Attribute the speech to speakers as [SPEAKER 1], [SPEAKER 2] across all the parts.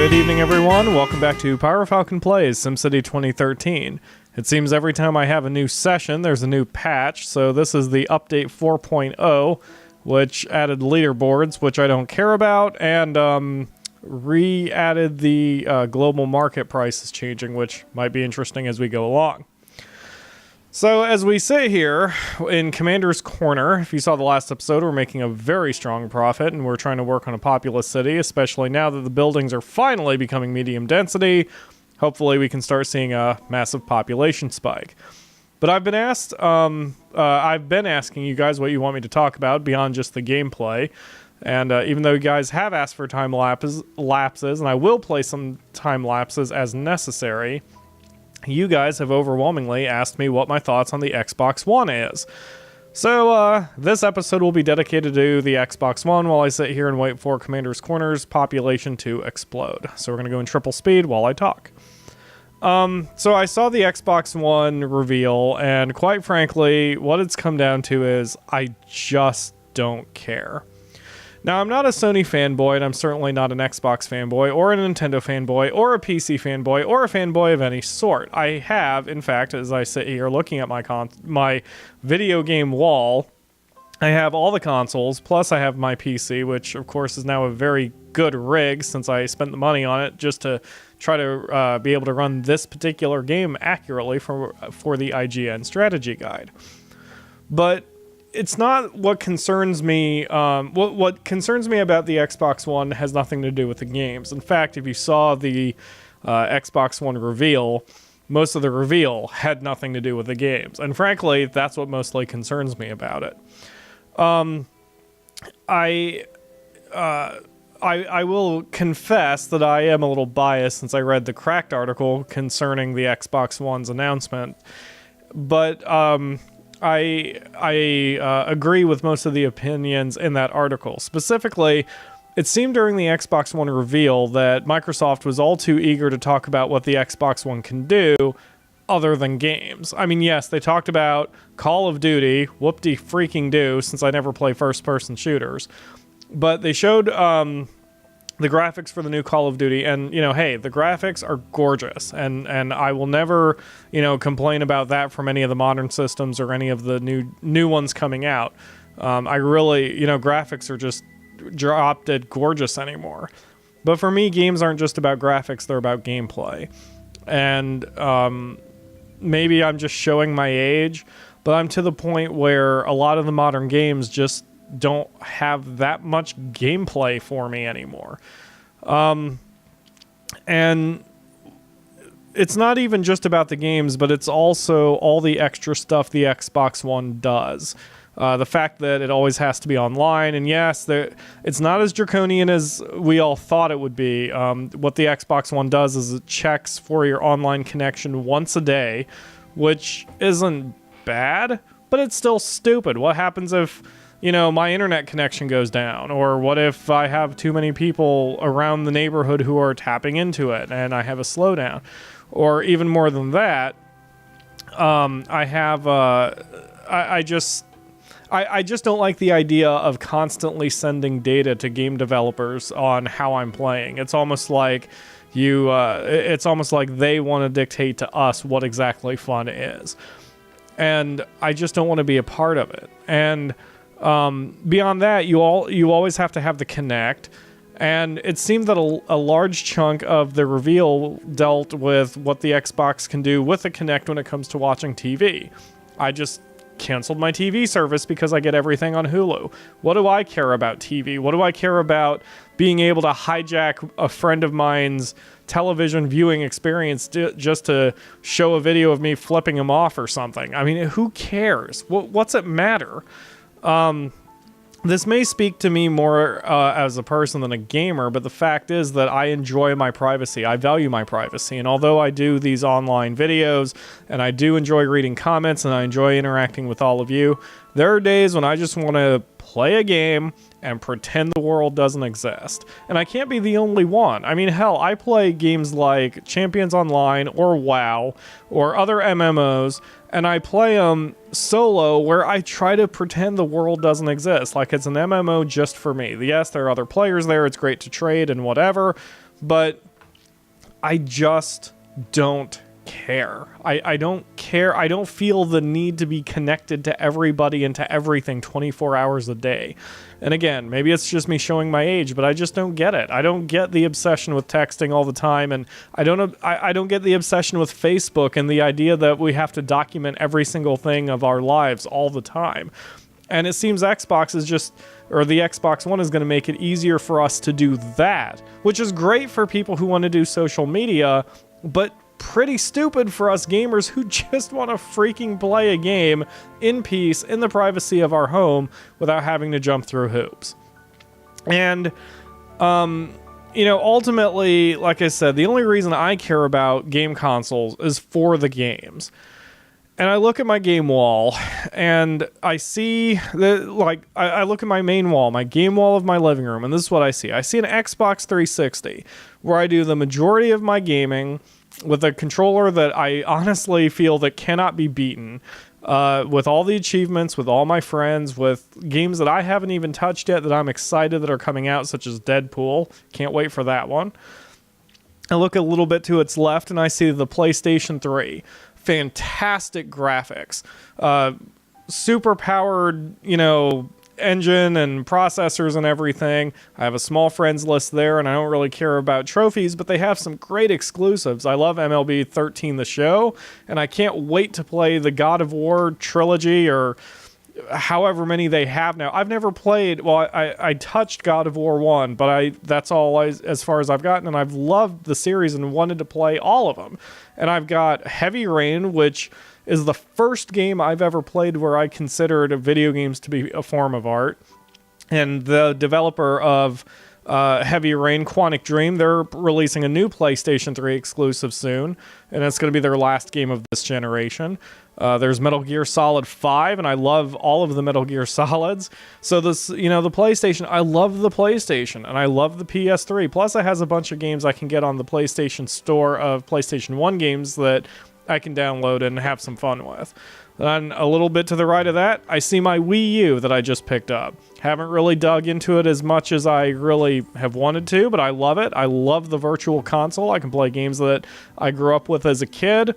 [SPEAKER 1] Good evening, everyone. Welcome back to PyroFalkon Plays SimCity 2013. It seems every time I have a new session, there's a new patch, so this is the update 4.0, which added leaderboards, which I don't care about, and re-added the global market prices changing, which might be interesting as we go along. So as we sit here in Commander's Corner, if you saw the last episode, we're making a very strong profit, and we're trying to work on a populous city, especially now that the buildings are finally becoming medium density. Hopefully we can start seeing a massive population spike. But I've been asking you guys what you want me to talk about beyond just the gameplay. And even though you guys have asked for time lapses, and I will play some time lapses as necessary, you guys have overwhelmingly asked me what my thoughts on the Xbox One is. So this episode will be dedicated to the Xbox One while I sit here and wait for Commander's Corner's population to explode. So we're going to go in triple speed while I talk. So I saw the Xbox One reveal, and quite frankly, what it's come down to is I just don't care. Now, I'm not a Sony fanboy, and I'm certainly not an Xbox fanboy, or a Nintendo fanboy, or a PC fanboy, or a fanboy of any sort. I have, in fact, as I sit here looking at my video game wall, I have all the consoles, plus I have my PC, which, of course, is now a very good rig since I spent the money on it just to try to be able to run this particular game accurately for the IGN strategy guide. But it's not what concerns me. What concerns me about the Xbox One has nothing to do with the games. In fact, if you saw the Xbox One reveal, most of the reveal had nothing to do with the games. And frankly, that's what mostly concerns me about it. I will confess that I am a little biased since I read the Cracked article concerning the Xbox One's announcement. But I agree with most of the opinions in that article. Specifically, it seemed during the Xbox One reveal that Microsoft was all too eager to talk about what the Xbox One can do other than games. I mean, yes, they talked about Call of Duty, whoop-de-freaking-do, since I never play first-person shooters. But they showed the graphics for the new Call of Duty, and, you know, hey, the graphics are gorgeous, and I will never, you know, complain about that from any of the modern systems or any of the new ones coming out. I really, you know, graphics are just drop-dead gorgeous anymore. But for me, games aren't just about graphics, they're about gameplay. And maybe I'm just showing my age, but I'm to the point where a lot of the modern games just don't have that much gameplay for me anymore. And it's not even just about the games, but it's also all the extra stuff the Xbox One does. The fact that it always has to be online, and yes, it's not as draconian as we all thought it would be. What the Xbox One does is it checks for your online connection once a day, which isn't bad, but it's still stupid. What happens if, you know, my internet connection goes down? Or what if I have too many people around the neighborhood who are tapping into it and I have a slowdown? Or even more than that, I just don't like the idea of constantly sending data to game developers on how I'm playing. It's almost like it's almost like they want to dictate to us what exactly fun is. And I just don't want to be a part of it. And beyond that, you always have to have the Kinect, and it seemed that a large chunk of the reveal dealt with what the Xbox can do with the Kinect when it comes to watching TV. I just canceled my TV service because I get everything on Hulu. What do I care about TV? What do I care about being able to hijack a friend of mine's television viewing experience just to show a video of me flipping him off or something? I mean, who cares? What's it matter? This may speak to me more as a person than a gamer, but the fact is that I enjoy my privacy. I value my privacy. And although I do these online videos, and I do enjoy reading comments, and I enjoy interacting with all of you, there are days when I just want to play a game and pretend the world doesn't exist. And I can't be the only one. I mean, hell, I play games like Champions Online or WoW or other MMOs, and I play them solo where I try to pretend the world doesn't exist, like it's an MMO just for me. Yes, there are other players there, it's great to trade and whatever, but I just don't care. I don't care. I don't feel the need to be connected to everybody and to everything 24 hours a day. And again, maybe it's just me showing my age, but I just don't get it. I don't get the obsession with texting all the time, and I don't get the obsession with Facebook and the idea that we have to document every single thing of our lives all the time. And it seems Xbox is just, or the Xbox One is going to make it easier for us to do that, which is great for people who want to do social media, but pretty stupid for us gamers who just want to freaking play a game in peace, in the privacy of our home, without having to jump through hoops. And, ultimately, like I said, the only reason I care about game consoles is for the games. And I look at my game wall, and I see I look at my main wall, my game wall of my living room, and this is what I see. I see an Xbox 360, where I do the majority of my gaming with a controller that I honestly feel that cannot be beaten, with all the achievements, with all my friends, with games that I haven't even touched yet that I'm excited that are coming out, such as Deadpool. Can't wait for that one. I look a little bit to its left, and I see the PlayStation 3. Fantastic graphics, super powered, engine and processors and everything. I have a small friends list there, and I don't really care about trophies, but they have some great exclusives. I love MLB 13 The Show, and I can't wait to play the God of War trilogy, or however many they have now. I've never played, well, I touched God of War 1, but that's all as far as I've gotten, and I've loved the series and wanted to play all of them. And I've got Heavy Rain, which is the first game I've ever played where I considered video games to be a form of art. And the developer of Heavy Rain, Quantic Dream, they're releasing a new PlayStation 3 exclusive soon, and it's going to be their last game of this generation. There's Metal Gear Solid 5, and I love all of the Metal Gear Solids. So this, the PlayStation, I love the PlayStation, and I love the PS3. Plus, it has a bunch of games I can get on the PlayStation Store of PlayStation 1 games that I can download and have some fun with. Then a little bit to the right of that, I see my Wii U that I just picked up. Haven't really dug into it as much as I really have wanted to, but I love it. I love the virtual console. I can play games that I grew up with as a kid.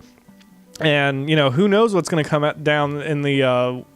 [SPEAKER 1] And, who knows what's going to come down in the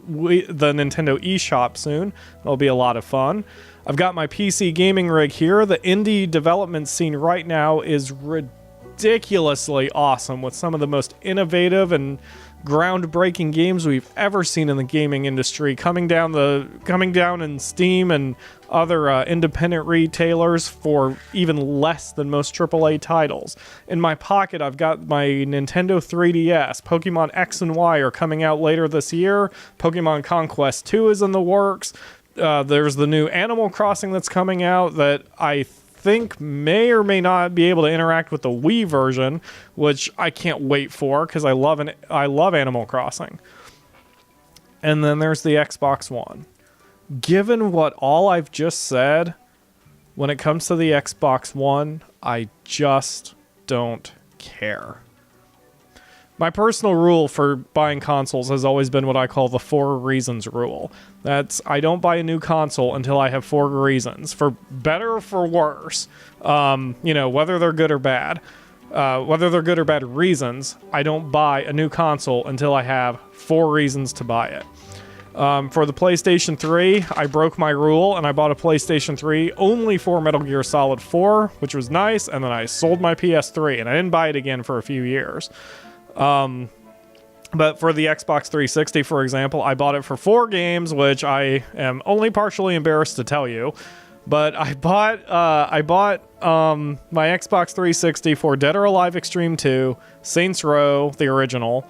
[SPEAKER 1] Nintendo eShop soon. It'll be a lot of fun. I've got my PC gaming rig here. The indie development scene right now is ridiculously awesome, with some of the most innovative and groundbreaking games we've ever seen in the gaming industry coming down in Steam and other independent retailers for even less than most AAA titles. In my pocket, I've got my Nintendo 3DS. Pokemon X and Y are coming out later this year. Pokemon Conquest 2 is in the works. There's the new Animal Crossing that's coming out that I think may or may not be able to interact with the Wii version, which I can't wait for because I love Animal Crossing. And then there's the Xbox One. Given what all I've just said, when it comes to the Xbox One, I just don't care. My personal rule for buying consoles has always been what I call the 4 reasons rule. That's, I don't buy a new console until I have 4 reasons, for better or for worse. Whether they're good or bad. Whether they're good or bad reasons, I don't buy a new console until I have 4 reasons to buy it. For the PlayStation 3, I broke my rule and I bought a PlayStation 3 only for Metal Gear Solid 4, which was nice, and then I sold my PS3 and I didn't buy it again for a few years. But for the Xbox 360, for example, I bought it for 4 games, which I am only partially embarrassed to tell you. But I bought my Xbox 360 for Dead or Alive Extreme 2, Saints Row, the original,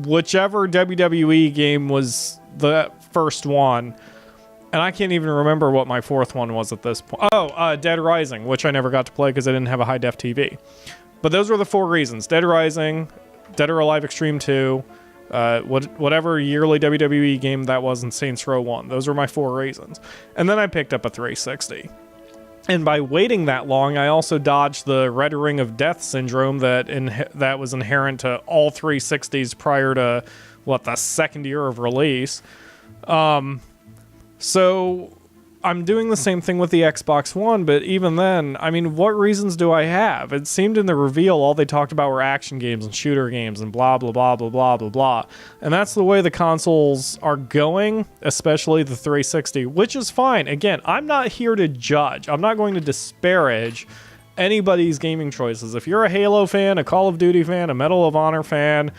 [SPEAKER 1] whichever WWE game was the first one. And I can't even remember what my 4th one was at this point. Dead Rising, which I never got to play because I didn't have a high-def TV. But those were the 4 reasons. Dead Rising, Dead or Alive Extreme 2, whatever yearly WWE game that was, in Saints Row 1. Those were my 4 reasons. And then I picked up a 360. And by waiting that long, I also dodged the Red Ring of Death syndrome that was inherent to all 360s prior to, the second year of release. So I'm doing the same thing with the Xbox One, but even then, I mean, what reasons do I have? It seemed in the reveal all they talked about were action games and shooter games and blah, blah, blah, blah, blah, blah, blah. And that's the way the consoles are going, especially the 360, which is fine. Again, I'm not here to judge. I'm not going to disparage anybody's gaming choices. If you're a Halo fan, a Call of Duty fan, a Medal of Honor fan,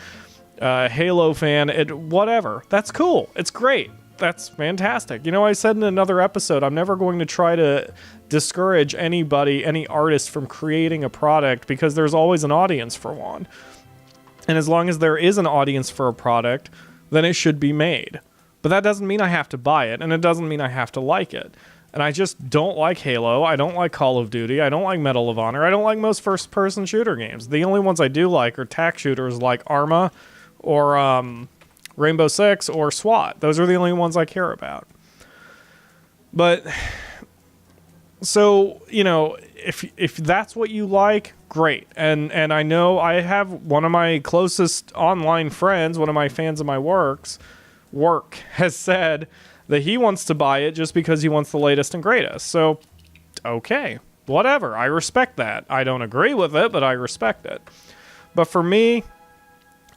[SPEAKER 1] Halo fan, whatever, that's cool. It's great. That's fantastic. You know, I said in another episode, I'm never going to try to discourage anybody, any artist from creating a product because there's always an audience for one. And as long as there is an audience for a product, then it should be made. But that doesn't mean I have to buy it, and it doesn't mean I have to like it. And I just don't like Halo. I don't like Call of Duty. I don't like Medal of Honor. I don't like most first-person shooter games. The only ones I do like are tac shooters like Arma or Rainbow Six or SWAT. Those are the only ones I care about. But so, you know, if that's what you like, great. And I know I have one of my closest online friends, one of my fans of my work has said that he wants to buy it just because he wants the latest and greatest. So, okay, whatever. I respect that. I don't agree with it, but I respect it. But for me,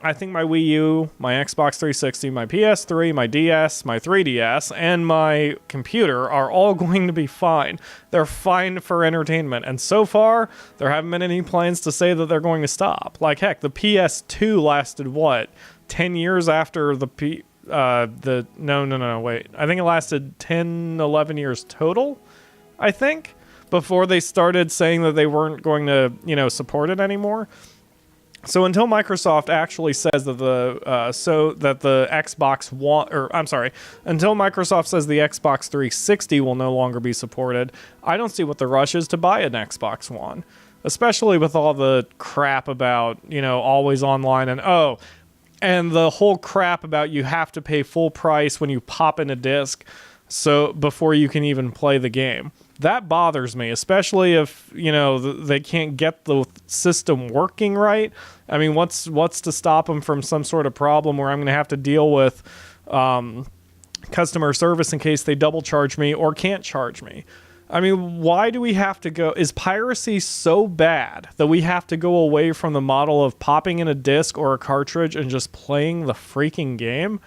[SPEAKER 1] I think my Wii U, my Xbox 360, my PS3, my DS, my 3DS, and my computer are all going to be fine. They're fine for entertainment. And so far, there haven't been any plans to say that they're going to stop. Like, heck, the PS2 lasted, what, 10 years after the wait. I think it lasted 10, 11 years total, I think, before they started saying that they weren't going to, you know, support it anymore. So until Microsoft actually says that the Xbox One, until Microsoft says the Xbox 360 will no longer be supported, I don't see what the rush is to buy an Xbox One, especially with all the crap about, you know, always online and the whole crap about you have to pay full price when you pop in a disc so before you can even play the game. That bothers me, especially if, you know, they can't get the system working right. I mean, what's to stop them from some sort of problem where I'm going to have to deal with customer service in case they double charge me or can't charge me? I mean, why do we have to go? Is piracy so bad that we have to go away from the model of popping in a disc or a cartridge and just playing the freaking game?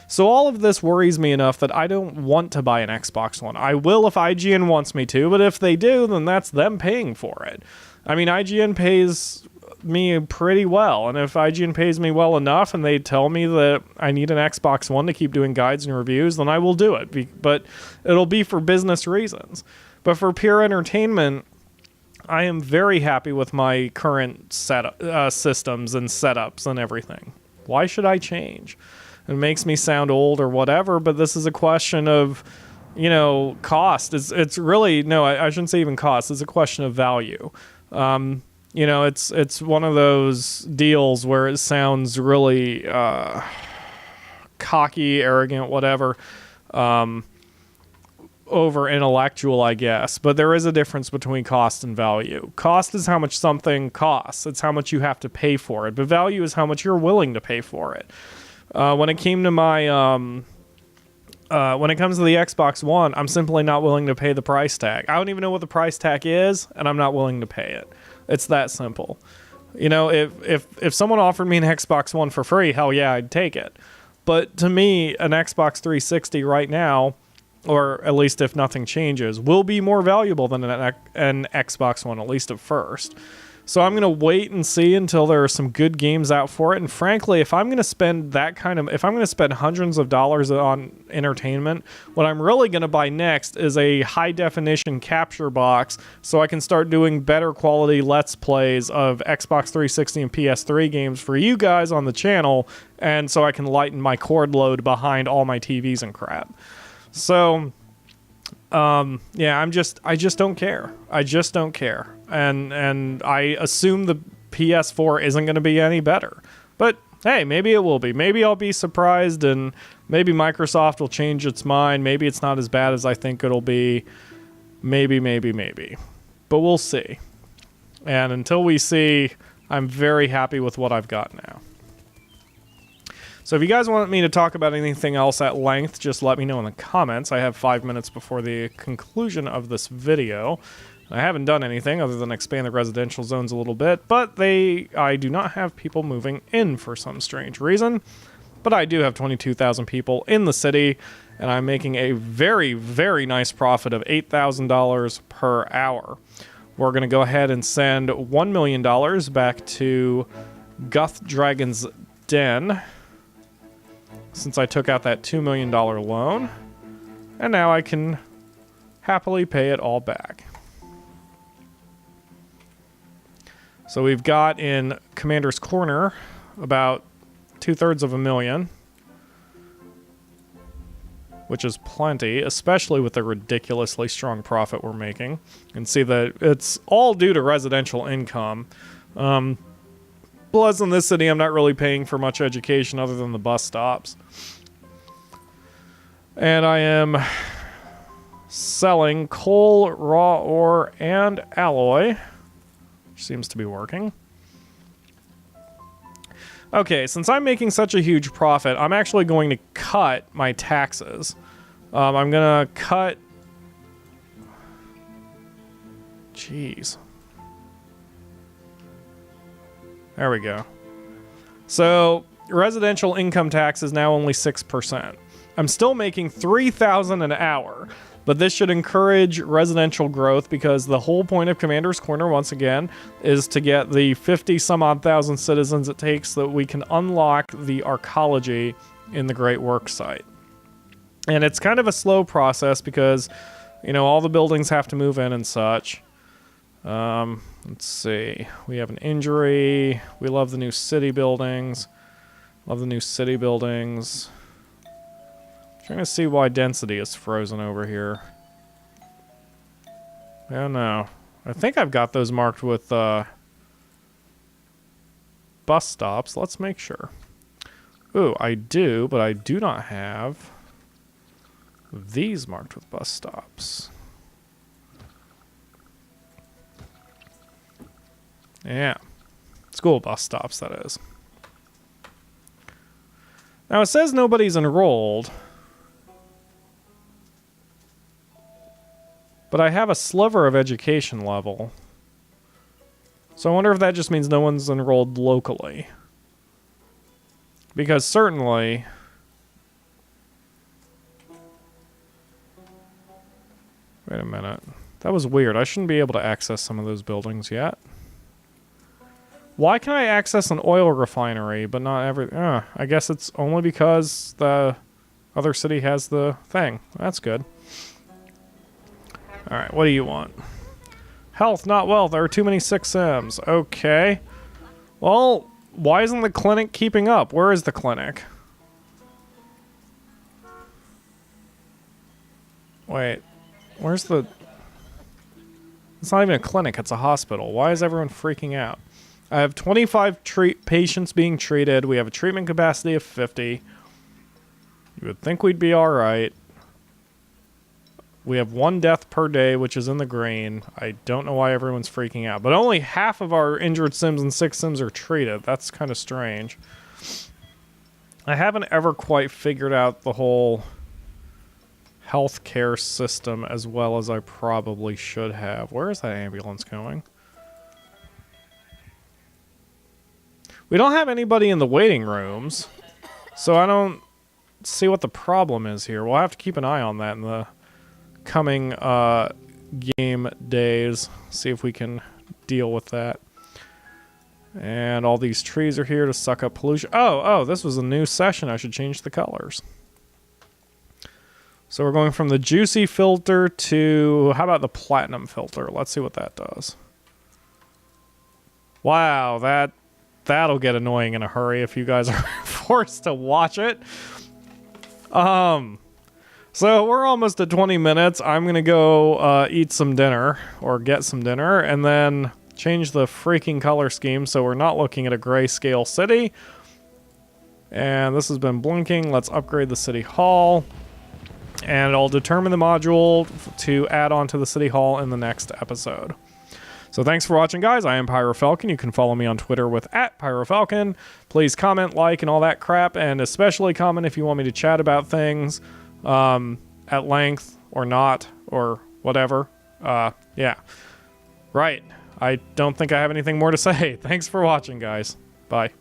[SPEAKER 1] So all of this worries me enough that I don't want to buy an Xbox One. I will if IGN wants me to, but if they do, then that's them paying for it. I mean, IGN pays me pretty well, and if IGN pays me well enough and they tell me that I need an Xbox One to keep doing guides and reviews, then I will do it. But it'll be for business reasons. But for pure entertainment, I am very happy with my current systems and setups and everything. Why should I change? It makes me sound old or whatever, but this is a question of, you know, cost. It's really, no, I shouldn't say even cost. It's a question of value. You know, it's one of those deals where it sounds really cocky, arrogant, whatever, over intellectual, I guess. But there is a difference between cost and value. Cost is how much something costs. It's how much you have to pay for it. But value is how much you're willing to pay for it. When it came to my, when it comes to the Xbox One, I'm simply not willing to pay the price tag. I don't even know what the price tag is, and I'm not willing to pay it. It's that simple. You know, if someone offered me an Xbox One for free, hell yeah, I'd take it. But to me, an Xbox 360 right now, or at least if nothing changes, will be more valuable than an Xbox One, at least at first. So I'm going to wait and see until there are some good games out for it. And frankly, if I'm going to spend if I'm going to spend hundreds of dollars on entertainment, what I'm really going to buy next is a high definition capture box so I can start doing better quality Let's Plays of Xbox 360 and PS3 games for you guys on the channel. And so I can lighten my cord load behind all my TVs and crap. So, yeah, I just don't care. I just don't care. And I assume the PS4 isn't going to be any better. But hey, maybe it will be. Maybe I'll be surprised, and maybe Microsoft will change its mind. Maybe it's not as bad as I think it'll be. Maybe. But we'll see. And until we see, I'm very happy with what I've got now. So if you guys want me to talk about anything else at length, just let me know in the comments. I have 5 minutes before the conclusion of this video. I haven't done anything other than expand the residential zones a little bit, but I do not have people moving in for some strange reason. But I do have 22,000 people in the city, and I'm making a very, very nice profit of $8,000 per hour. We're going to go ahead and send $1 million back to Guth Dragon's Den, since I took out that $2 million loan, and now I can happily pay it all back. So we've got in Commander's Corner about 2/3 of a million, which is plenty, especially with the ridiculously strong profit we're making. And see that it's all due to residential income. Plus, in this city, I'm not really paying for much education other than the bus stops. And I am selling coal, raw ore, and alloy, which seems to be working. Okay, since I'm making such a huge profit, I'm actually going to cut my taxes. I'm going to cut... Jeez. There we go. So, residential income tax is now only 6%. I'm still making $3,000 an hour, but this should encourage residential growth because the whole point of Commander's Corner, once again, is to get the 50-some-odd thousand citizens it takes so that we can unlock the arcology in the Great Work Site. And it's kind of a slow process because, you know, all the buildings have to move in and such. Let's see. We have an injury. We love the new city buildings. Love the new city buildings. Trying to see why density is frozen over here. Oh no. I think I've got those marked with bus stops. Let's make sure. Ooh, I do, but I do not have these marked with bus stops. Yeah. School bus stops, that is. Now it says nobody's enrolled. But I have a sliver of education level. So I wonder if that just means no one's enrolled locally. Because certainly... Wait a minute. That was weird. I shouldn't be able to access some of those buildings yet. Why can I access an oil refinery, but not every... I guess it's only because the other city has the thing. That's good. Alright, what do you want? Health, not wealth. There are too many 6 Sims. Okay. Well, why isn't the clinic keeping up? Where is the clinic? Wait. Where's the... It's not even a clinic, it's a hospital. Why is everyone freaking out? I have 25 patients being treated. We have a treatment capacity of 50. You would think we'd be alright. We have 1 death per day, which is in the green. I don't know why everyone's freaking out. But only half of our injured Sims and 6 Sims are treated. That's kind of strange. I haven't ever quite figured out the whole healthcare system as well as I probably should have. Where is that ambulance going? We don't have anybody in the waiting rooms, so I don't see what the problem is here. We'll have to keep an eye on that in the coming game days. See if we can deal with that. And all these trees are here to suck up pollution. Oh, this was a new session. I should change the colors. So we're going from the juicy filter to, how about the platinum filter? Let's see what that does. Wow, that'll get annoying in a hurry if you guys are forced to watch it. So we're almost at 20 minutes. I'm going to go eat some dinner, or get some dinner, and then change the freaking color scheme so we're not looking at a grayscale city. And this has been blinking. Let's upgrade the city hall. And I'll determine the module to add on to the city hall in the next episode. So thanks for watching, guys. I am PyroFalkon. You can follow me on Twitter with @PyroFalkon. Please comment, like, and all that crap, and especially comment if you want me to chat about things at length or not or whatever. Yeah. Right. I don't think I have anything more to say. Thanks for watching, guys. Bye.